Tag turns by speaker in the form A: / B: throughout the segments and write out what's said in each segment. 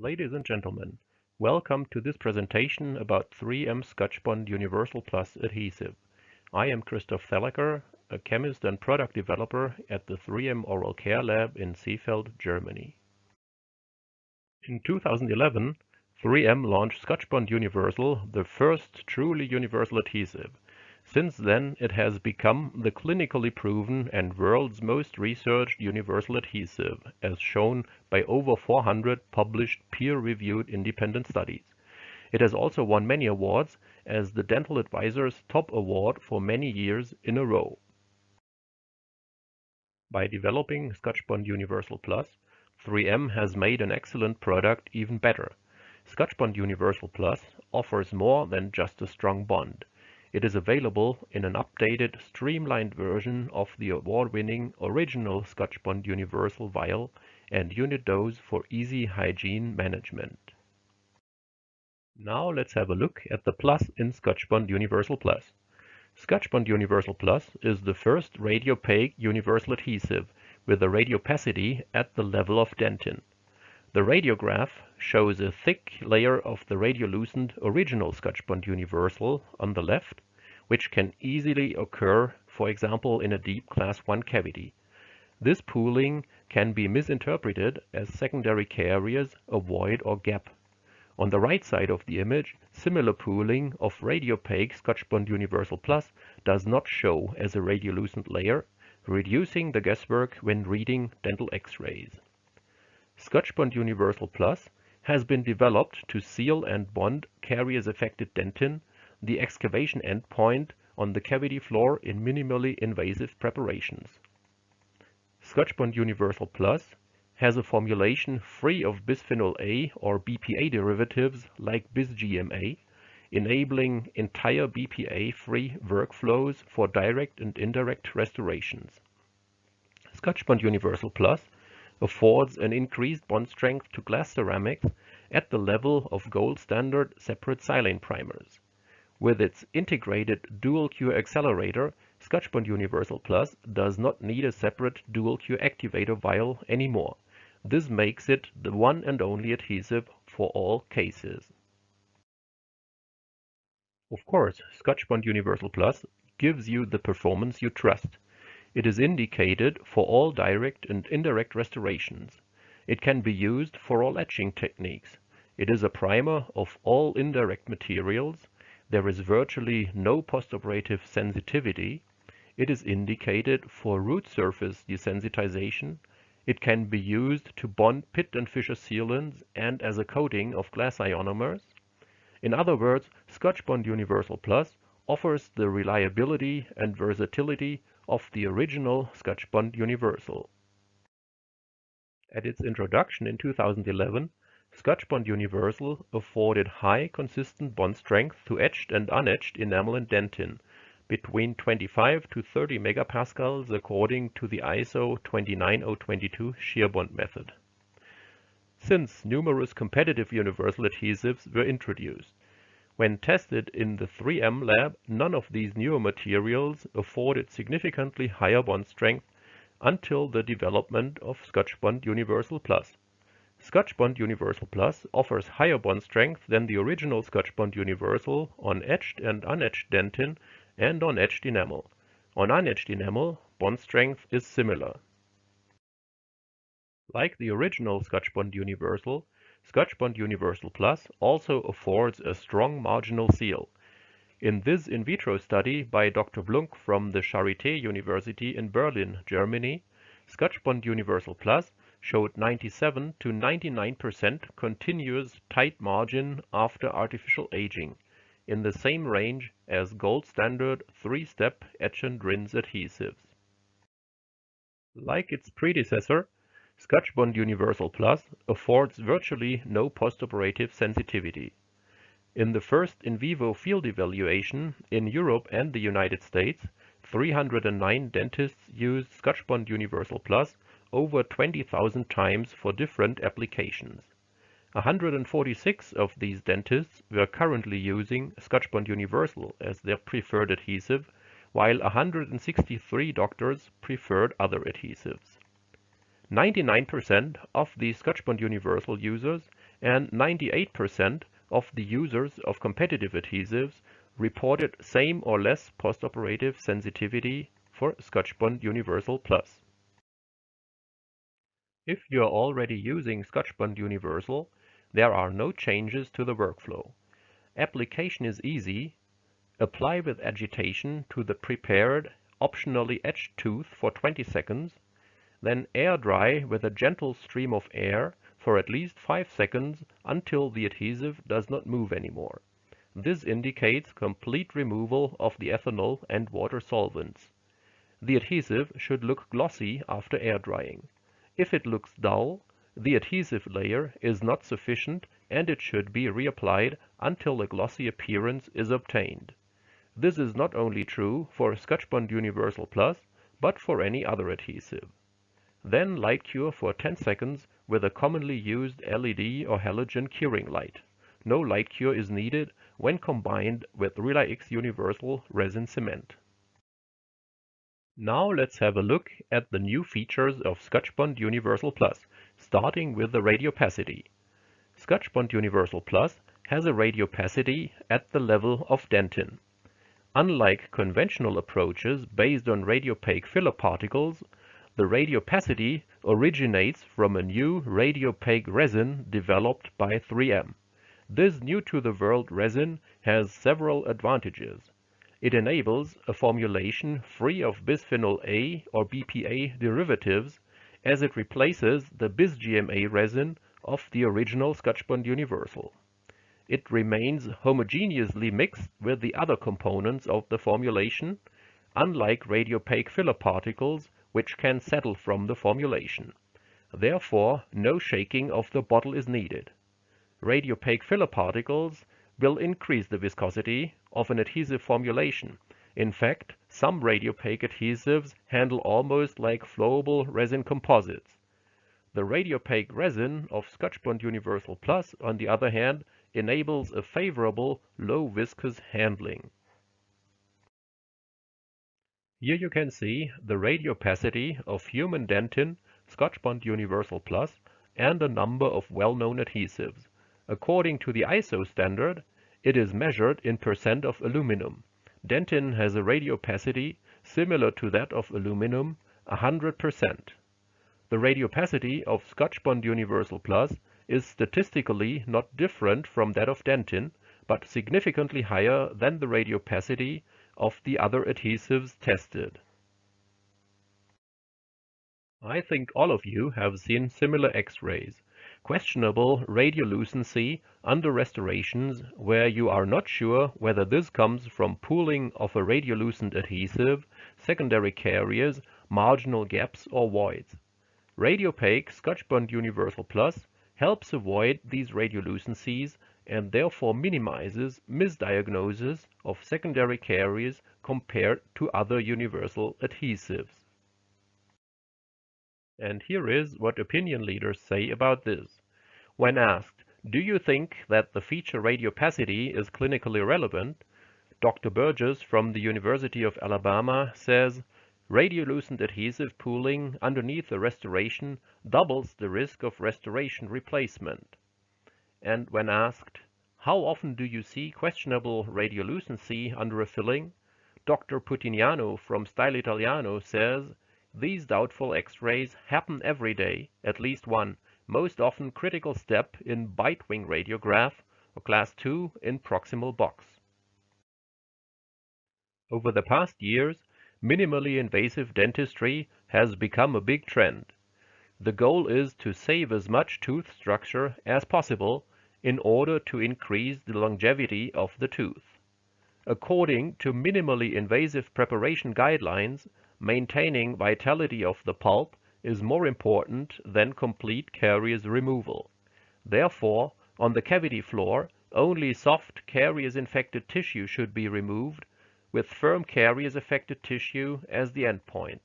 A: Ladies and gentlemen, welcome to this presentation about 3M Scotchbond Universal Plus Adhesive. I am Christoph Thalacker, a chemist and product developer at the 3M Oral Care Lab in Seefeld, Germany. In 2011, 3M launched Scotchbond Universal, the first truly universal adhesive. Since then, it has become the clinically proven and world's most researched universal adhesive, as shown by over 400 published peer-reviewed independent studies. It has also won many awards as the Dental Advisor's top award for many years in a row. By developing Scotchbond Universal Plus, 3M has made an excellent product even better. Scotchbond Universal Plus offers more than just a strong bond. It is available in an updated, streamlined version of the award-winning original Scotchbond Universal vial and unit dose for easy hygiene management. Now let's have a look at the Plus in Scotchbond Universal Plus. Scotchbond Universal Plus is the first radiopaque universal adhesive with a radiopacity at the level of dentin. The radiograph shows a thick layer of the radiolucent original Scotchbond Universal on the left, which can easily occur, for example, in a deep class 1 cavity. This pooling can be misinterpreted as secondary caries, a void or gap. On the right side of the image, similar pooling of radiopaque Scotchbond Universal Plus does not show as a radiolucent layer, reducing the guesswork when reading dental X-rays. Scotchbond Universal Plus has been developed to seal and bond caries-affected dentin, the excavation endpoint on the cavity floor in minimally invasive preparations. Scotchbond Universal Plus has a formulation free of bisphenol A or BPA derivatives like bis-GMA, enabling entire BPA-free workflows for direct and indirect restorations. Scotchbond Universal Plus affords an increased bond strength to glass ceramics at the level of gold standard separate silane primers. With its integrated dual cure accelerator, Scotchbond Universal Plus does not need a separate dual cure activator vial anymore. This makes it the one and only adhesive for all cases. Of course, Scotchbond Universal Plus gives you the performance you trust. It is indicated for all direct and indirect restorations. It can be used for all etching techniques. It is a primer of all indirect materials. There is virtually no postoperative sensitivity. It is indicated for root surface desensitization. It can be used to bond pit and fissure sealants and as a coating of glass ionomers. In other words, Scotchbond Universal Plus offers the reliability and versatility of the original Scotchbond Universal. At its introduction in 2011, Scotchbond Universal afforded high consistent bond strength to etched and unetched enamel and dentin, between 25 to 30 megapascals according to the ISO 29022 shear bond method. Since numerous competitive universal adhesives were introduced, when tested in the 3M lab, none of these newer materials afforded significantly higher bond strength until the development of Scotchbond Universal Plus. Scotchbond Universal Plus offers higher bond strength than the original Scotchbond Universal on etched and unetched dentin and on etched enamel. On unetched enamel, bond strength is similar. Like the original Scotchbond Universal, Scotchbond Universal Plus also affords a strong marginal seal. In this in vitro study by Dr. Blunk from the Charité University in Berlin, Germany, Scotchbond Universal Plus showed 97 to 99% continuous tight margin after artificial aging, in the same range as gold standard 3-step etch and rinse adhesives. Like its predecessor, Scotchbond Universal Plus affords virtually no postoperative sensitivity. In the first in vivo field evaluation in Europe and the United States, 309 dentists used Scotchbond Universal Plus over 20,000 times for different applications. 146 of these dentists were currently using Scotchbond Universal as their preferred adhesive, while 163 doctors preferred other adhesives. 99% of the Scotchbond Universal users and 98% of the users of competitive adhesives reported same or less postoperative sensitivity for Scotchbond Universal Plus. If you are already using Scotchbond Universal, there are no changes to the workflow. Application is easy. Apply with agitation to the prepared, optionally etched tooth for 20 seconds, then air dry with a gentle stream of air for at least 5 seconds until the adhesive does not move anymore. This indicates complete removal of the ethanol and water solvents. The adhesive should look glossy after air drying. If it looks dull, the adhesive layer is not sufficient and it should be reapplied until a glossy appearance is obtained. This is not only true for Scotchbond Universal Plus, but for any other adhesive. Then light cure for 10 seconds with a commonly used LED or halogen curing light. No light cure is needed when combined with RelaX Universal Resin Cement. Now let's have a look at the new features of Scotchbond Universal Plus, starting with the radiopacity. Scotchbond Universal Plus has a radiopacity at the level of dentin. Unlike conventional approaches based on radiopaque filler particles, the radiopacity originates from a new radiopaque resin developed by 3M. This new-to-the-world resin has several advantages. It enables a formulation free of bisphenol A or BPA derivatives, as it replaces the bis-GMA resin of the original Scotchbond Universal. It remains homogeneously mixed with the other components of the formulation, unlike radiopaque filler particles, which can settle from the formulation. Therefore, no shaking of the bottle is needed. Radiopaque filler particles will increase the viscosity of an adhesive formulation. In fact, some radiopaque adhesives handle almost like flowable resin composites. The radiopaque resin of Scotchbond Universal Plus, on the other hand, enables a favorable low viscous handling. Here you can see the radiopacity of human dentin, Scotchbond Universal Plus, and a number of well-known adhesives. According to the ISO standard, it is measured in percent of aluminum. Dentin has a radiopacity similar to that of aluminum, 100%. The radiopacity of Scotchbond Universal Plus is statistically not different from that of dentin, but significantly higher than the radiopacity of the other adhesives tested. I think all of you have seen similar X-rays. Questionable radiolucency under restorations where you are not sure whether this comes from pooling of a radiolucent adhesive, secondary carriers, marginal gaps or voids. Radiopaque Scotchbond Universal Plus helps avoid these radiolucencies and therefore minimizes misdiagnosis of secondary carriers compared to other universal adhesives. And here is what opinion leaders say about this. When asked, "Do you think that the feature radiopacity is clinically relevant?" Dr. Burgess from the University of Alabama says, "Radiolucent adhesive pooling underneath a restoration doubles the risk of restoration replacement." And when asked, "How often do you see questionable radiolucency under a filling?" Dr. Putignano from Style Italiano says, "These doubtful X-rays happen every day, at least one, most often critical step in bite wing radiograph, or class 2 in proximal box." Over the past years, minimally invasive dentistry has become a big trend. The goal is to save as much tooth structure as possible in order to increase the longevity of the tooth. According to minimally invasive preparation guidelines, maintaining vitality of the pulp is more important than complete caries removal. Therefore, on the cavity floor, only soft caries-infected tissue should be removed, with firm caries-affected tissue as the endpoint.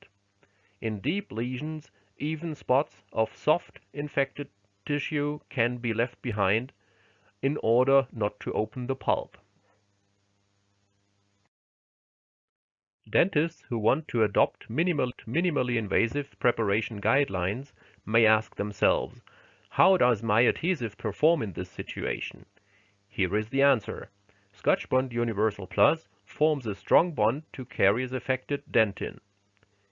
A: In deep lesions, even spots of soft infected tissue can be left behind in order not to open the pulp. Dentists who want to adopt minimally invasive preparation guidelines may ask themselves, How does my adhesive perform in this situation? Here is the answer. Scotchbond Universal Plus forms a strong bond to caries-affected dentin.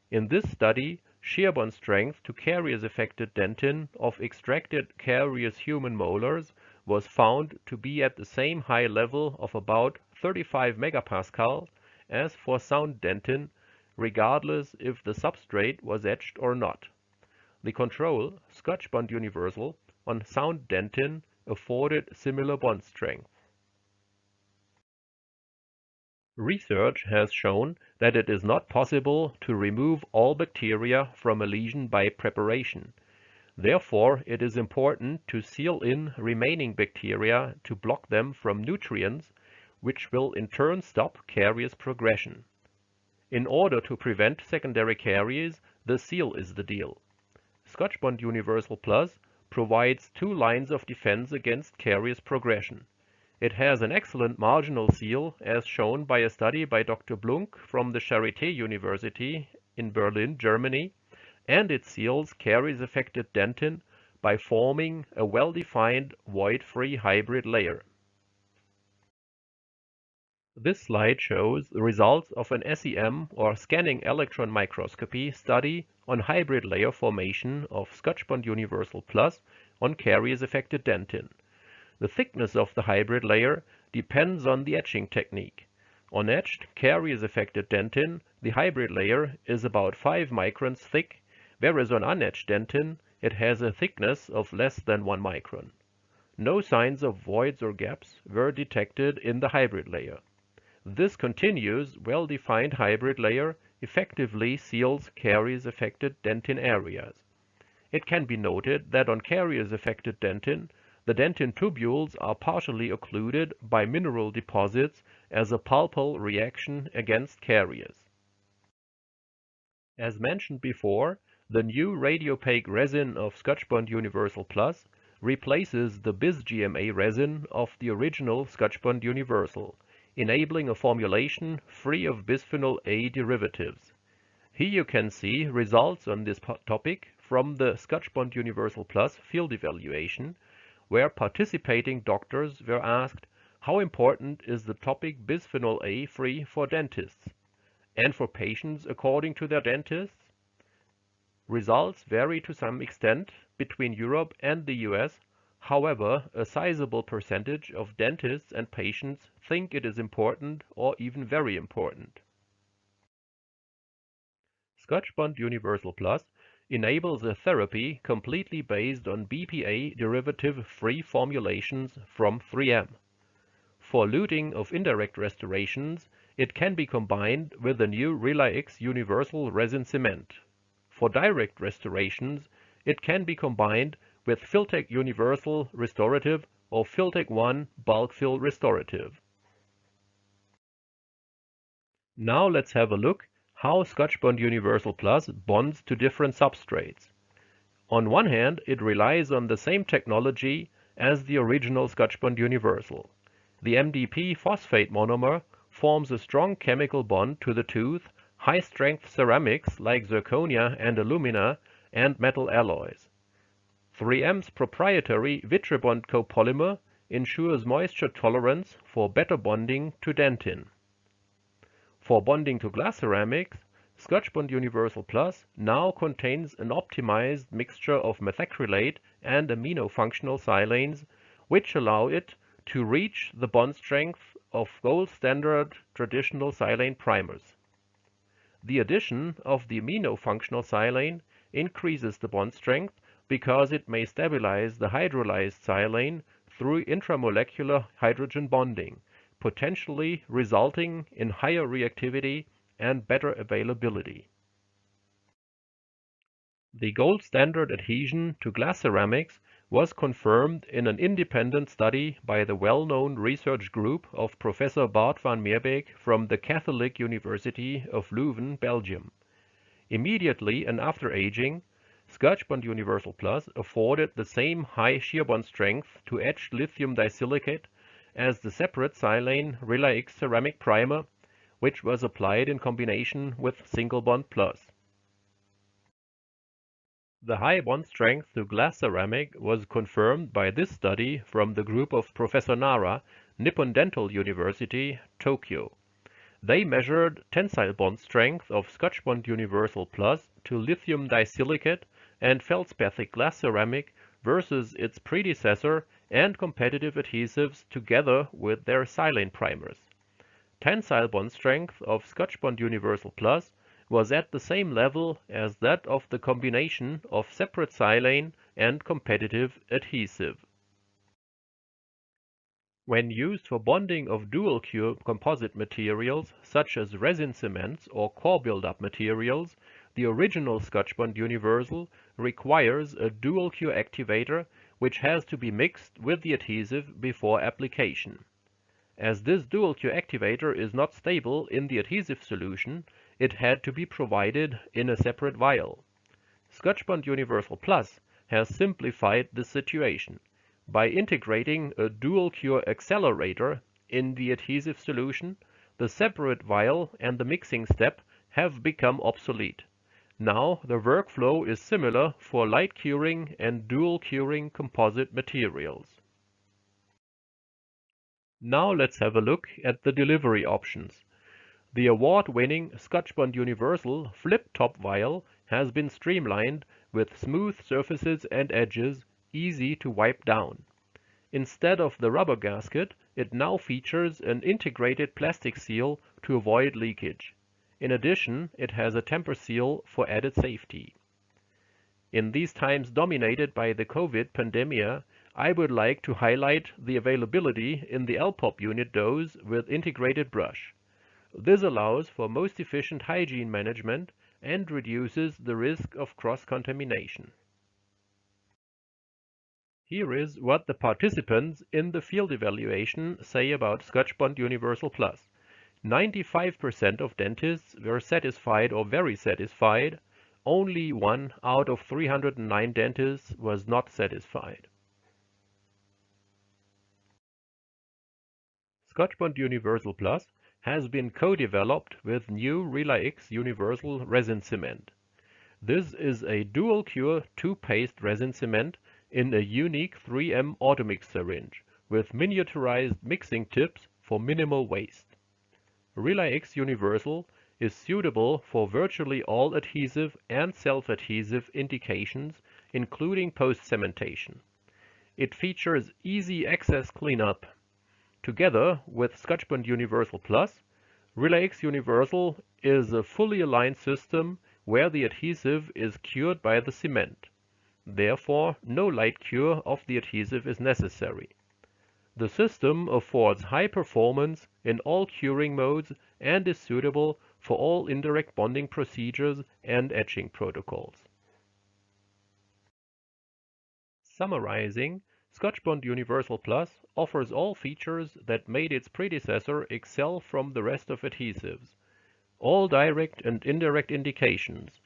A: In this study, shear bond strength to caries-affected dentin of extracted carious human molars was found to be at the same high level of about 35 megapascal as for sound dentin, regardless if the substrate was etched or not. The control, Scotchbond Universal, on sound dentin afforded similar bond strength. Research has shown that it is not possible to remove all bacteria from a lesion by preparation. Therefore, it is important to seal in remaining bacteria to block them from nutrients, which will in turn stop caries progression. In order to prevent secondary caries, the seal is the deal. Scotchbond Universal Plus provides two lines of defense against caries progression. It has an excellent marginal seal, as shown by a study by Dr. Blunk from the Charité University in Berlin, Germany, and it seals caries-affected dentin by forming a well-defined void-free hybrid layer. This slide shows the results of an SEM or scanning electron microscopy study on hybrid layer formation of Scotchbond Universal Plus on caries-affected dentin. The thickness of the hybrid layer depends on the etching technique. On etched caries-affected dentin, the hybrid layer is about 5 microns thick, whereas on unetched dentin it has a thickness of less than 1 micron. No signs of voids or gaps were detected in the hybrid layer. This continuous, well-defined hybrid layer effectively seals caries-affected dentin areas. It can be noted that on caries-affected dentin, the dentin tubules are partially occluded by mineral deposits as a pulpal reaction against caries. As mentioned before, the new radiopaque resin of Scotchbond Universal Plus replaces the bis-GMA resin of the original Scotchbond Universal, enabling a formulation free of bisphenol A derivatives. Here you can see results on this topic from the Scotchbond Universal Plus field evaluation, where participating doctors were asked how important is the topic bisphenol A free for dentists and for patients according to their dentists. Results vary to some extent between Europe and the US. However, a sizable percentage of dentists and patients think it is important or even very important. Scotchbond Universal Plus enables a therapy completely based on BPA derivative-free formulations from 3M. For luting of indirect restorations, it can be combined with the new RelaX Universal Resin Cement. For direct restorations, it can be combined with Filtec Universal Restorative or Filtec 1 Bulk Fill Restorative. Now let's have a look how Scotchbond Universal Plus bonds to different substrates. On one hand, it relies on the same technology as the original Scotchbond Universal. The MDP phosphate monomer forms a strong chemical bond to the tooth, high-strength ceramics like zirconia and alumina, and metal alloys. 3M's proprietary Vitribond copolymer ensures moisture tolerance for better bonding to dentin. For bonding to glass ceramics, Scotchbond Universal Plus now contains an optimized mixture of methacrylate and amino-functional silanes, which allow it to reach the bond strength of gold standard traditional silane primers. The addition of the amino-functional silane increases the bond strength because it may stabilize the hydrolyzed silane through intramolecular hydrogen bonding, potentially resulting in higher reactivity and better availability. The gold standard adhesion to glass ceramics was confirmed in an independent study by the well-known research group of Professor Bart van Meerbeek from the Catholic University of Leuven, Belgium. Immediately and after aging, Scotchbond Universal Plus afforded the same high shear bond strength to etched lithium disilicate as the separate silane RelaX ceramic primer, which was applied in combination with Single Bond Plus. The high bond strength to glass ceramic was confirmed by this study from the group of Professor Nara, Nippon Dental University, Tokyo. They measured tensile bond strength of Scotchbond Universal Plus to lithium disilicate and feldspathic glass ceramic versus its predecessor and competitive adhesives together with their silane primers. Tensile bond strength of Scotchbond Universal Plus was at the same level as that of the combination of separate silane and competitive adhesive. When used for bonding of dual-cure composite materials such as resin cements or core build-up materials, the original Scotchbond Universal requires a dual-cure activator which has to be mixed with the adhesive before application. As this dual-cure activator is not stable in the adhesive solution, it had to be provided in a separate vial. Scotchbond Universal Plus has simplified this situation by integrating a dual-cure accelerator in the adhesive solution. The separate vial and the mixing step have become obsolete. Now the workflow is similar for light curing and dual curing composite materials. Now let's have a look at the delivery options. The award-winning Scotchbond Universal flip-top vial has been streamlined with smooth surfaces and edges, easy to wipe down. Instead of the rubber gasket, it now features an integrated plastic seal to avoid leakage. In addition, it has a temper seal for added safety. In these times dominated by the COVID pandemia, I would like to highlight the availability in the LPOP unit dose with integrated brush. This allows for most efficient hygiene management and reduces the risk of cross-contamination. Here is what the participants in the field evaluation say about Scotchbond Universal Plus. 95% of dentists were satisfied or very satisfied. Only 1 out of 309 dentists was not satisfied. Scotchbond Universal Plus has been co-developed with new RelaX Universal Resin Cement. This is a dual-cure two-paste resin cement in a unique 3M Automix syringe with miniaturized mixing tips for minimal waste. RelaX Universal is suitable for virtually all adhesive and self-adhesive indications, including post-cementation. It features easy access cleanup. Together with Scotchbond Universal Plus, RelaX Universal is a fully aligned system where the adhesive is cured by the cement. Therefore, no light cure of the adhesive is necessary. The system affords high performance in all curing modes and is suitable for all indirect bonding procedures and etching protocols. Summarizing, Scotchbond Universal Plus offers all features that made its predecessor excel from the rest of adhesives. All direct and indirect indications,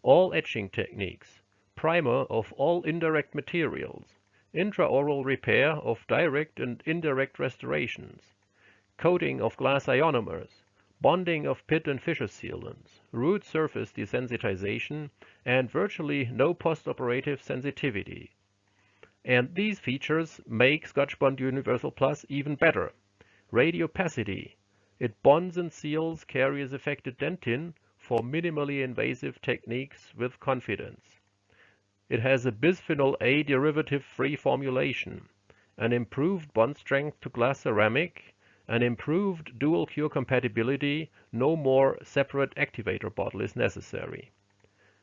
A: all etching techniques, primer of all indirect materials, intraoral repair of direct and indirect restorations, coating of glass ionomers, bonding of pit and fissure sealants, root surface desensitization, and virtually no postoperative sensitivity. And these features make Scotchbond Universal Plus even better. Radiopacity. It bonds and seals caries-affected dentin for minimally invasive techniques with confidence. It has a bisphenol A derivative-free formulation, an improved bond strength to glass ceramic, an improved dual cure compatibility, no more separate activator bottle is necessary.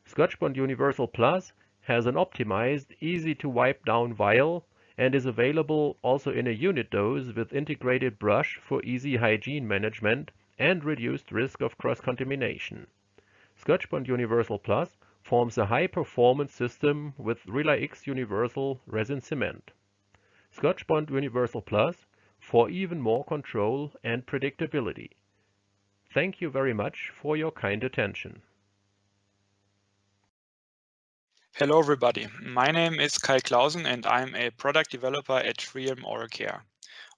A: Scotchbond Universal Plus has an optimized, easy to wipe down vial and is available also in a unit dose with integrated brush for easy hygiene management and reduced risk of cross-contamination. Scotchbond Universal Plus forms a high-performance system with RelaX Universal Resin Cement. Scotchbond Universal Plus for even more control and predictability. Thank you very much for your kind attention.
B: Hello everybody, my name is Kai Claussen and I'm a product developer at 3M Oral Care.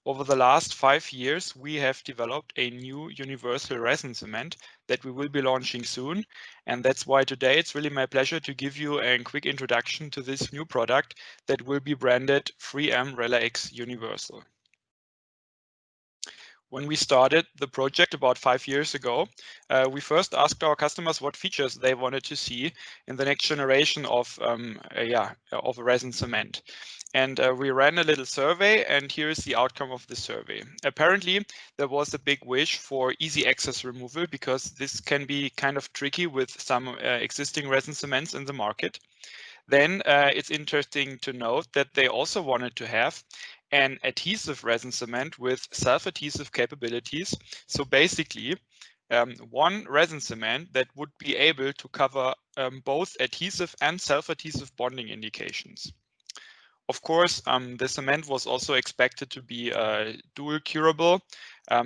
B: Over the last 5 years, we have developed a new universal resin cement that we will be launching soon. And that's why today it's really my pleasure to give you a quick introduction to this new product that will be branded 3M RelaX Universal. When we started the project about 5 years ago, we first asked our customers what features they wanted to see in the next generation of a resin cement. And we ran a little survey, and here is the outcome of the survey. Apparently, there was a big wish for easy access removal because this can be kind of tricky with some existing resin cements in the market. Then it's interesting to note that they also wanted to have an adhesive resin cement with self-adhesive capabilities. So basically, one resin cement that would be able to cover both adhesive and self-adhesive bonding indications. Of course, the cement was also expected to be dual curable.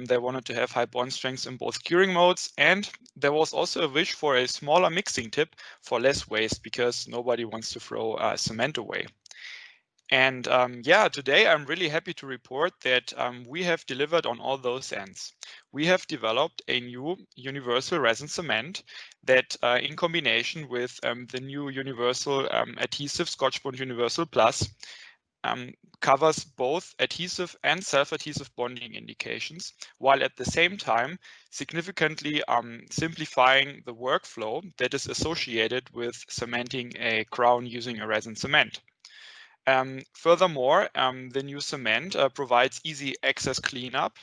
B: They wanted to have high bond strengths in both curing modes, and there was also a wish for a smaller mixing tip for less waste because nobody wants to throw cement away. And today I'm really happy to report that we have delivered on all those ends. We have developed a new universal resin cement that in combination with the new universal adhesive Scotchbond Universal Plus covers both adhesive and self-adhesive bonding indications, while at the same time significantly simplifying the workflow that is associated with cementing a crown using a resin cement. Furthermore, the new cement provides easy access cleanup.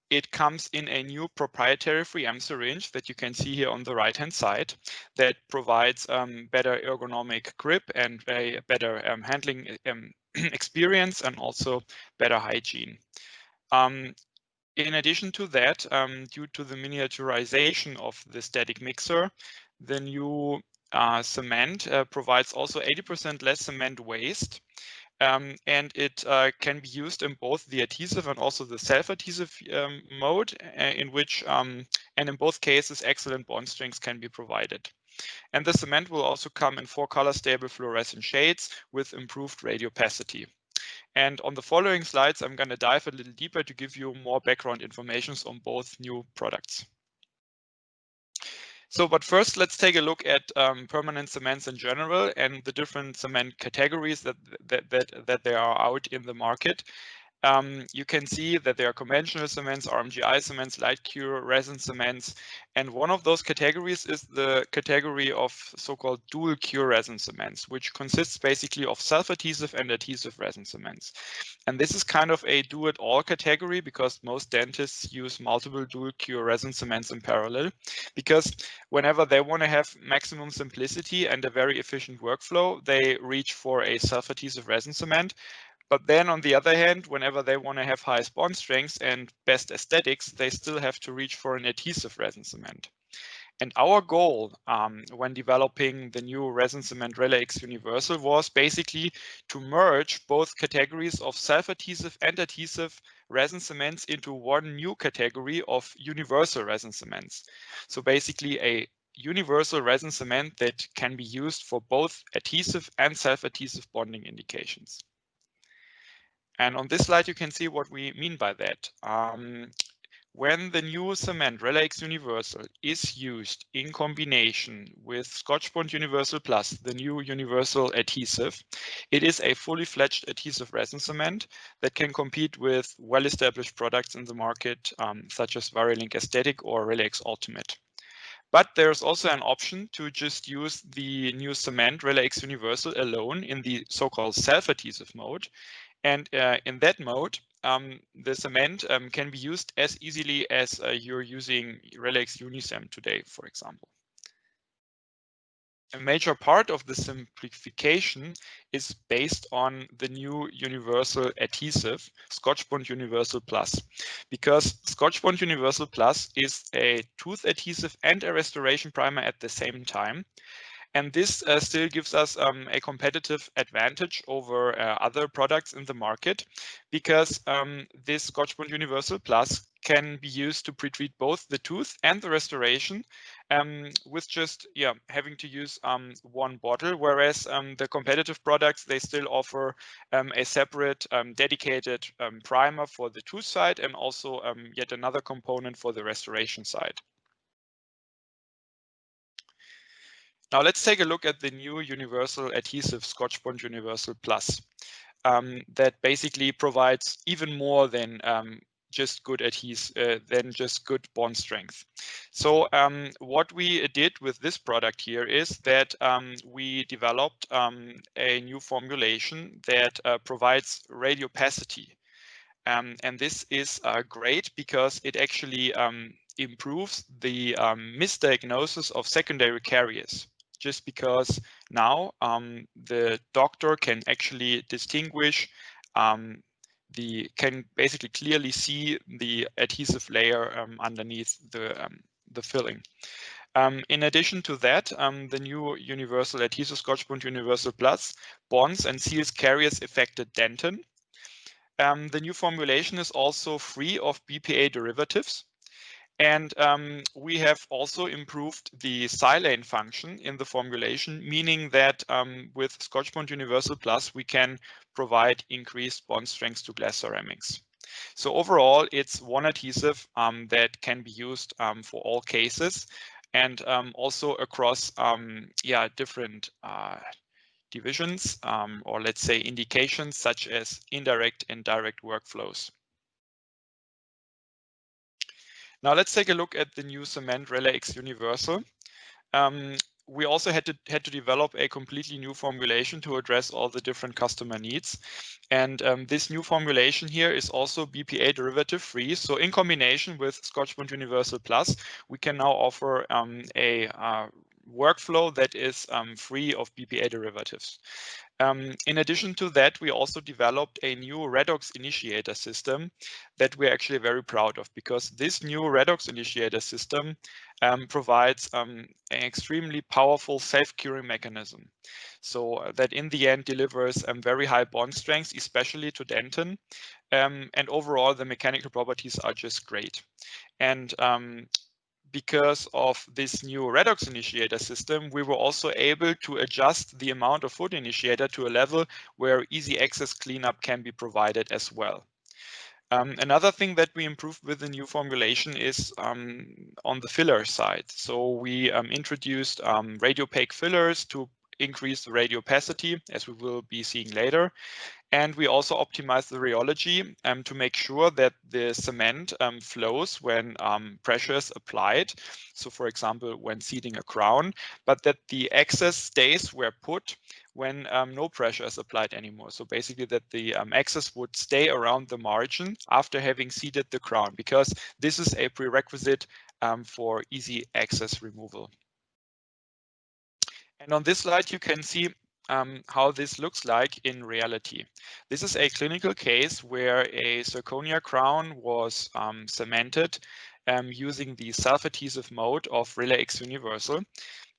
B: It comes in a new proprietary 3M syringe that you can see here on the right-hand side that provides better ergonomic grip and a better handling experience and also better hygiene. In addition to that, due to the miniaturization of the static mixer, the new cement provides also 80% less cement waste. And it can be used in both the adhesive and also the self-adhesive mode, in which, and in both cases, excellent bond strengths can be provided. And the cement will also come in 4 color-stable fluorescent shades with improved radiopacity. And on the following slides, I'm going to dive a little deeper to give you more background information on both new products. So, but first, let's take a look at permanent cements in general and the different cement categories that there are out in the market. You can see that there are conventional cements, RMGI cements, light cure, resin cements, and one of those categories is the category of so-called dual cure resin cements, which consists basically of self-adhesive and adhesive resin cements. And this is kind of a do-it-all category because most dentists use multiple dual cure resin cements in parallel, because whenever they want to have maximum simplicity and a very efficient workflow, they reach for a self-adhesive resin cement. But then on the other hand, whenever they want to have highest bond strengths and best aesthetics, they still have to reach for an adhesive resin cement. And our goal when developing the new resin cement RelaX Universal was basically to merge both categories of self-adhesive and adhesive resin cements into one new category of universal resin cements. So basically a universal resin cement that can be used for both adhesive and self-adhesive bonding indications. And on this slide, you can see what we mean by that. When the new cement RelaX Universal is used in combination with Scotchbond Universal Plus, the new universal adhesive, it is a fully fledged adhesive resin cement that can compete with well-established products in the market, such as Varilink Aesthetic or RelaX Ultimate. But there's also an option to just use the new cement RelaX Universal alone in the so-called self-adhesive mode. And in that mode, the cement can be used as easily as you're using RelaX Unicem today, for example. A major part of the simplification is based on the new universal adhesive, Scotchbond Universal Plus, because Scotchbond Universal Plus is a tooth adhesive and a restoration primer at the same time. And this still gives us a competitive advantage over other products in the market, because this Scotchbond Universal Plus can be used to pre-treat both the tooth and the restoration. with just having to use one bottle, whereas the competitive products, they still offer a separate dedicated primer for the tooth side and also yet another component for the restoration side. Now let's take a look at the new universal adhesive Scotchbond Universal Plus that basically provides even more than just good than just good bond strength. So what we did with this product here is that we developed a new formulation that provides radiopacity. And this is great because it actually improves the misdiagnosis of secondary caries. Just because now the doctor can actually distinguish can basically clearly see the adhesive layer underneath the filling. In addition to that, the new Universal Adhesive Scotchbond Universal Plus bonds and seals caries affected dentin. The new formulation is also free of BPA derivatives. And we have also improved the silane function in the formulation, meaning that with Scotchbond Universal Plus, we can provide increased bond strength to glass ceramics. So overall, it's one adhesive that can be used for all cases and also across different divisions or let's say indications such as indirect and direct workflows. Now let's take a look at the new cement RelaX Universal. We also had to develop a completely new formulation to address all the different customer needs. And this new formulation here is also BPA derivative free. So in combination with Scotchbond Universal Plus, we can now offer a workflow that is free of BPA derivatives. In addition to that, we also developed a new redox initiator system that we're actually very proud of, because this new redox initiator system provides an extremely powerful self-curing mechanism. So that in the end delivers very high bond strength, especially to dentin. And overall, the mechanical properties are just great. And because of this new redox initiator system, we were also able to adjust the amount of foot initiator to a level where easy access cleanup can be provided as well. Another thing that we improved with the new formulation is on the filler side. So we introduced radiopaque fillers to increase the radiopacity, as we will be seeing later. And we also optimize the rheology to make sure that the cement flows when pressure is applied. So for example, when seating a crown, but that the excess stays where put when no pressure is applied anymore. So basically that the excess would stay around the margin after having seated the crown, because this is a prerequisite for easy access removal. And on this slide, you can see how this looks like in reality. This is a clinical case where a zirconia crown was cemented using the self-adhesive mode of RelaX Universal.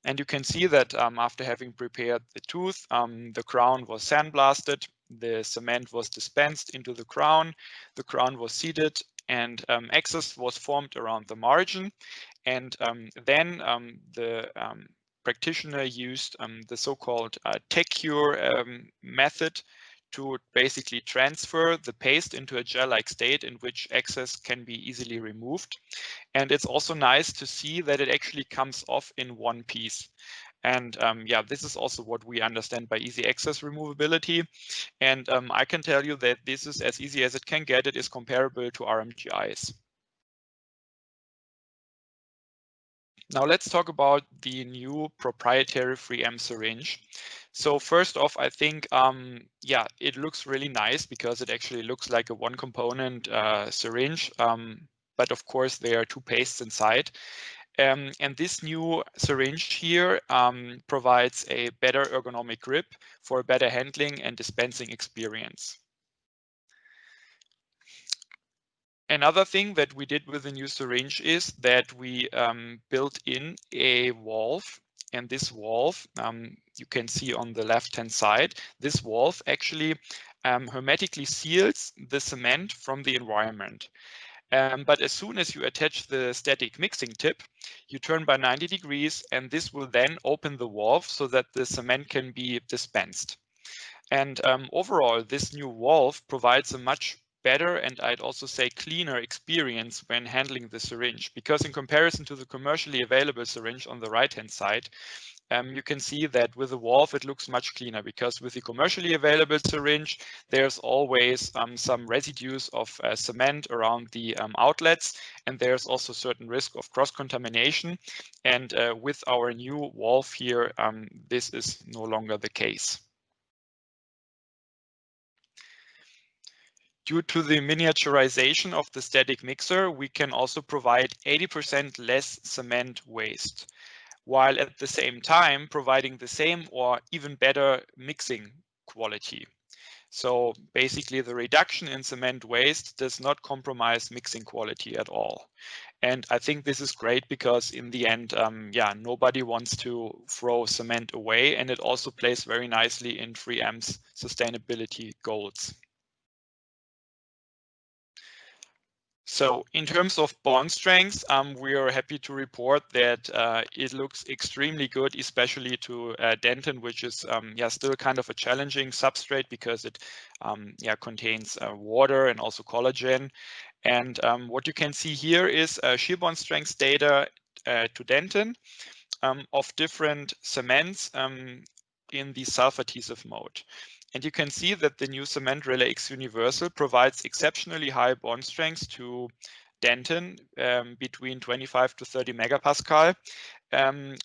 B: And you can see that after having prepared the tooth, the crown was sandblasted, the cement was dispensed into the crown was seated, and excess was formed around the margin. And then the practitioner used the so-called tech-cure method to basically transfer the paste into a gel-like state in which excess can be easily removed. And it's also nice to see that it actually comes off in one piece. And this is also what we understand by easy access removability. And I can tell you that this is as easy as it can get. It is comparable to RMGIs. Now let's talk about the new proprietary 3M syringe. So first off, I think, it looks really nice because it actually looks like a one component syringe. But of course, there are two pastes inside. And this new syringe here provides a better ergonomic grip for a better handling and dispensing experience. Another thing that we did with the new syringe is that we built in a valve, and this valve you can see on the left-hand side. This valve actually hermetically seals the cement from the environment. But as soon as you attach the static mixing tip, you turn by 90 degrees, and this will then open the valve so that the cement can be dispensed. And overall, this new valve provides a much better, and I'd also say cleaner experience when handling the syringe, because in comparison to the commercially available syringe on the right-hand side, you can see that with the valve it looks much cleaner, because with the commercially available syringe there's always some residues of cement around the outlets, and there's also certain risk of cross-contamination. And with our new valve here, this is no longer the case. Due to the miniaturization of the static mixer, we can also provide 80% less cement waste, while at the same time providing the same or even better mixing quality. So basically the reduction in cement waste does not compromise mixing quality at all. And I think this is great because in the end, nobody wants to throw cement away, and it also plays very nicely in 3M's sustainability goals. So in terms of bond strength, we are happy to report that it looks extremely good, especially to dentin, which is still kind of a challenging substrate because it contains water and also collagen. And what you can see here is shear bond strength data to dentin of different cements in the self-adhesive mode. And you can see that the new cement RelaX Universal provides exceptionally high bond strengths to dentin between 25 to 30 megapascal,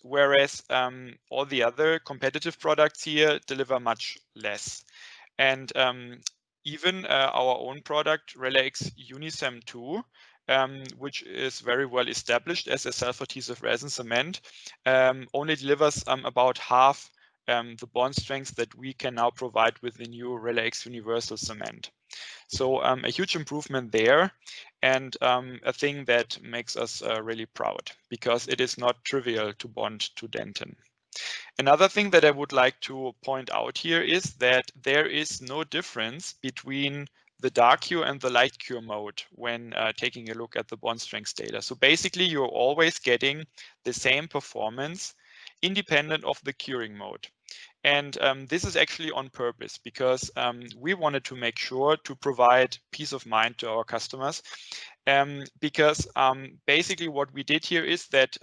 B: whereas all the other competitive products here deliver much less. And even our own product, RelaX Unisem 2, which is very well established as a self-adhesive resin cement, only delivers about half the bond strength that we can now provide with the new RelaX Universal cement. So a huge improvement there, and a thing that makes us really proud, because it is not trivial to bond to dentin. Another thing that I would like to point out here is that there is no difference between the dark cure and the light cure mode when taking a look at the bond strength data. So basically you're always getting the same performance independent of the curing mode. And this is actually on purpose, because we wanted to make sure to provide peace of mind to our customers. Because basically what we did here is that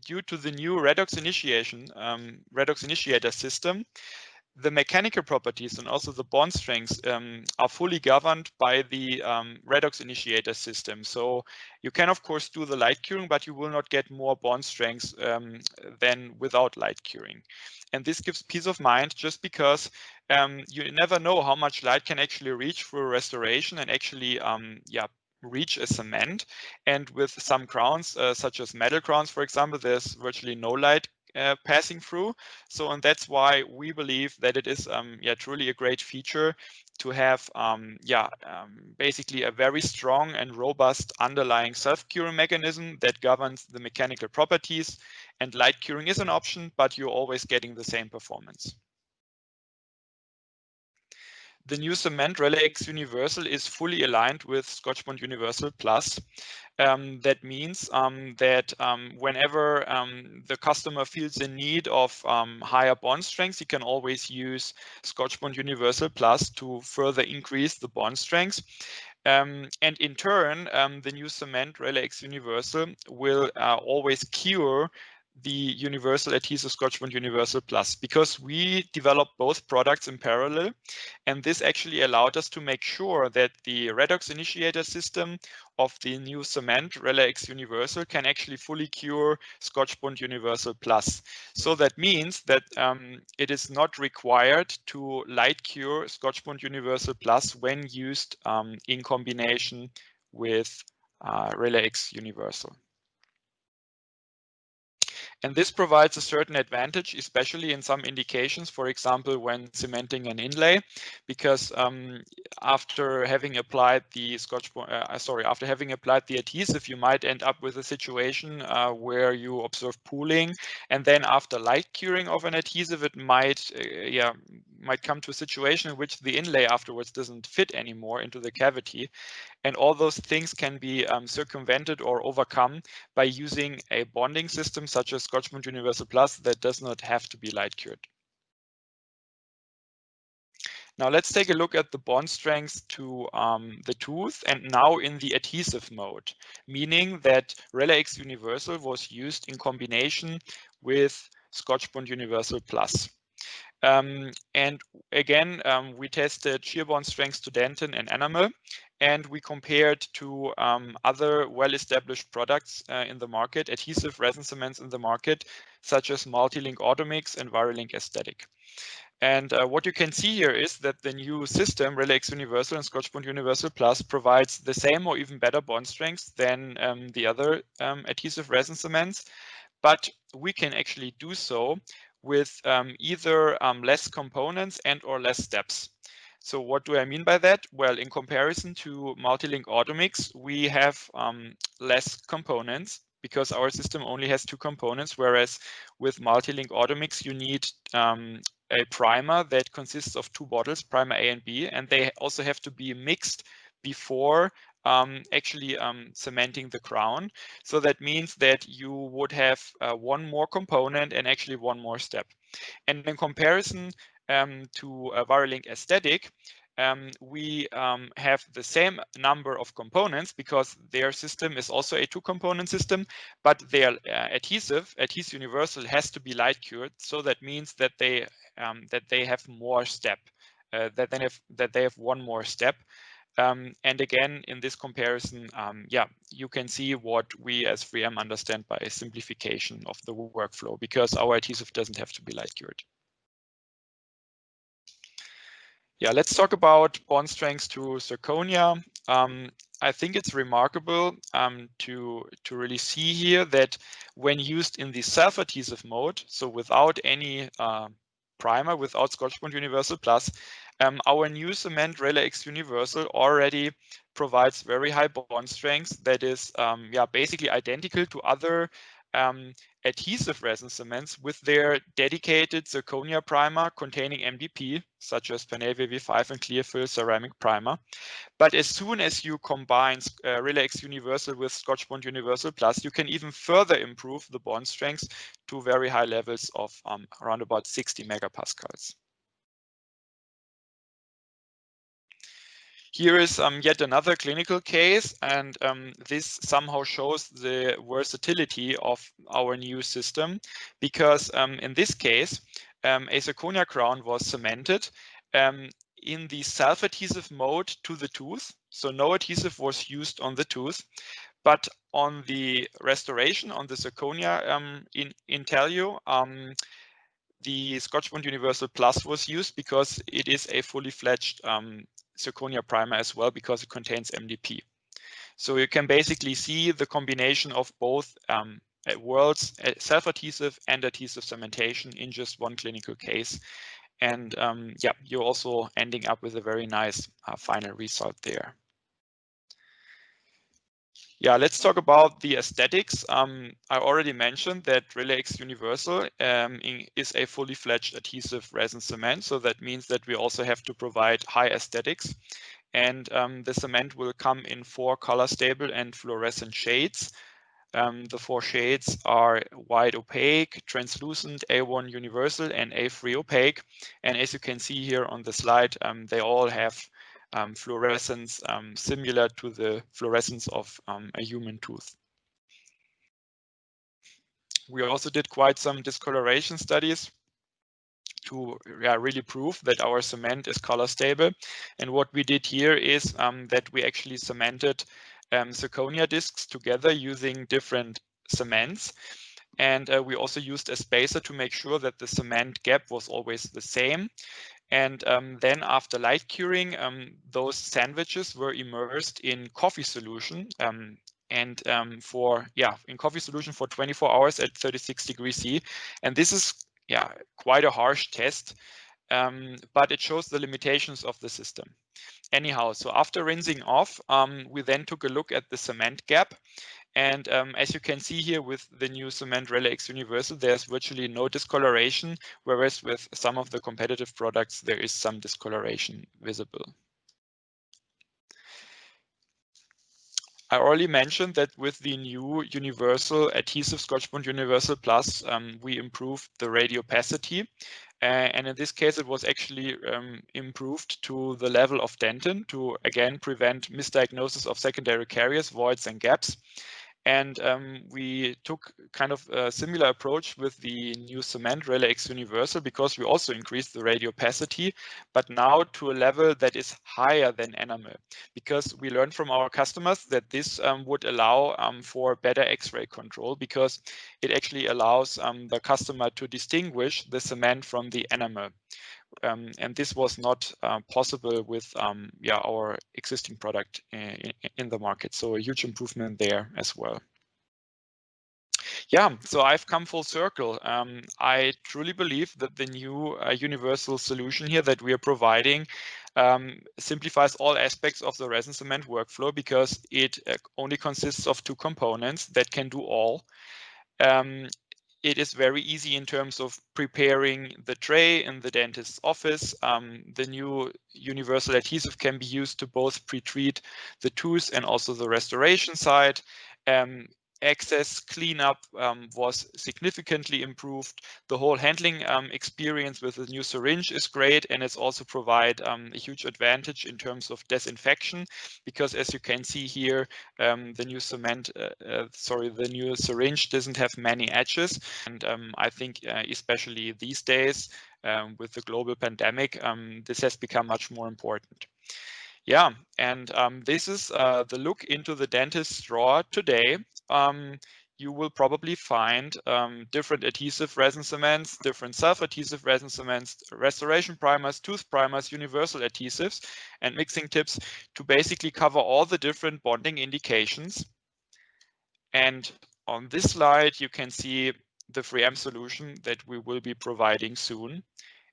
B: due to the new redox initiator system, the mechanical properties and also the bond strengths are fully governed by the redox initiator system. So you can of course do the light curing, but you will not get more bond strengths than without light curing. And this gives peace of mind, just because you never know how much light can actually reach through a restoration and actually reach a cement. And with some crowns, such as metal crowns, for example, there's virtually no light passing through. So, and that's why we believe that it is truly a great feature to have basically a very strong and robust underlying self-curing mechanism that governs the mechanical properties. And light curing is an option, but you're always getting the same performance. The new cement RelaX Universal is fully aligned with Scotchbond Universal Plus. That means that whenever the customer feels in need of higher bond strength, you can always use Scotchbond Universal Plus to further increase the bond strength. And in turn, the new cement RelaX Universal will always cure the Universal Adhesive Scotchbond Universal Plus, because we developed both products in parallel. And this actually allowed us to make sure that the redox initiator system of the new cement RelaX Universal can actually fully cure Scotchbond Universal Plus. So that means that it is not required to light cure Scotchbond Universal Plus when used in combination with RelaX Universal. And this provides a certain advantage, especially in some indications, for example, when cementing an inlay, because after having applied the after having applied the adhesive, you might end up with a situation where you observe pooling, and then after light curing of an adhesive, it might might come to a situation in which the inlay afterwards doesn't fit anymore into the cavity. And all those things can be circumvented or overcome by using a bonding system such as Scotchbond Universal Plus that does not have to be light cured. Now let's take a look at the bond strength to the tooth, and now in the adhesive mode, meaning that RelaX Universal was used in combination with Scotchbond Universal Plus. And again, we tested shear bond strengths to dentin and enamel, and we compared to other well-established products in the market, adhesive resin cements in the market, such as Multilink Automix and Virolink Aesthetic. And what you can see here is that the new system, RelaX Universal and Scotchbond Universal Plus, provides the same or even better bond strength than the other adhesive resin cements, but we can actually do so with either less components and or less steps. So what do I mean by that? Well, in comparison to Multilink Automix, we have less components because our system only has 2 components, whereas with Multilink Automix, you need a primer that consists of 2 bottles, primer A and B, and they also have to be mixed before actually cementing the crown. So that means that you would have 1 more component and actually 1 more step. And in comparison to Virolink Aesthetic, we have the same number of components because their system is also a 2-component system, but their adhesive Universal has to be light cured. So that means that they have more step, that they have 1 more step. And again, in this comparison, you can see what we as 3M understand by a simplification of the workflow, because our adhesive doesn't have to be light cured. Yeah, let's talk about bond strengths to zirconia. I think it's remarkable to really see here that when used in the self-adhesive mode, so without any primer, without Scotchbond Universal Plus, our new cement RelaX Universal already provides very high bond strength that is basically identical to other adhesive resin cements with their dedicated zirconia primer containing MDP, such as Panavia V5 and Clearfill ceramic primer. But as soon as you combine RelaX Universal with Scotchbond Universal Plus, you can even further improve the bond strength to very high levels of around about 60 megapascals. Here is yet another clinical case, and this somehow shows the versatility of our new system, because in this case, a zirconia crown was cemented in the self-adhesive mode to the tooth. So no adhesive was used on the tooth, but on the restoration, on the zirconia intaglio, the Scotchbond Universal Plus was used because it is a fully fledged zirconia primer as well, because it contains MDP. So you can basically see the combination of both worlds, self-adhesive and adhesive cementation, in just 1 clinical case. And you're also ending up with a very nice final result there. Yeah, let's talk about the aesthetics. I already mentioned that RelaX Universal is a fully fledged adhesive resin cement. So that means that we also have to provide high aesthetics. And the cement will come in 4 color stable and fluorescent shades. The 4 shades are white opaque, translucent, A1 universal, and A3 opaque. And as you can see here on the slide, they all have fluorescence similar to the fluorescence of a human tooth. We also did quite some discoloration studies to really prove that our cement is color stable. And what we did here is that we actually cemented zirconia discs together using different cements. And we also used a spacer to make sure that the cement gap was always the same. And then after light curing, those sandwiches were immersed in coffee solution in coffee solution for 24 hours at 36 degrees C. And this is quite a harsh test, but it shows the limitations of the system. Anyhow, so after rinsing off, we then took a look at the cement gap. And as you can see here with the new cement RelaX Universal, there's virtually no discoloration, whereas with some of the competitive products, there is some discoloration visible. I already mentioned that with the new universal adhesive Scotchbond Universal Plus, we improved the radiopacity. And in this case, it was actually improved to the level of dentin to, again, prevent misdiagnosis of secondary carriers, voids, and gaps. And we took kind of a similar approach with the new cement RelaX Universal, because we also increased the radiopacity, but now to a level that is higher than enamel, because we learned from our customers that this would allow for better X-ray control, because it actually allows the customer to distinguish the cement from the enamel. And this was not possible with our existing product in the market. So a huge improvement there as well. Yeah, so I've come full circle. I truly believe that the new universal solution here that we are providing simplifies all aspects of the resin cement workflow, because it only consists of 2 components that can do all. It is very easy in terms of preparing the tray in the dentist's office. The new universal adhesive can be used to both pre-treat the tooth and also the restoration side. Access cleanup was significantly improved. The whole handling experience with the new syringe is great, and it's also provide a huge advantage in terms of disinfection, because as you can see here, the new the new syringe doesn't have many edges. And I think especially these days with the global pandemic, this has become much more important. Yeah, and this is the look into the dentist's drawer today. You will probably find different adhesive resin cements, different self-adhesive resin cements, restoration primers, tooth primers, universal adhesives, and mixing tips to basically cover all the different bonding indications. And on this slide, you can see the 3M solution that we will be providing soon.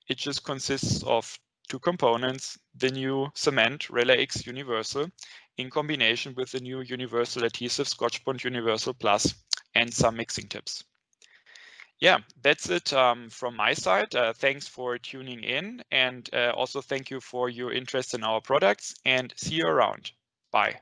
B: It just consists of 2 components, the new cement RelaX Universal in combination with the new universal adhesive Scotchbond Universal Plus and some mixing tips. Yeah, that's it from my side. Thanks for tuning in, and also thank you for your interest in our products, and see you around. Bye.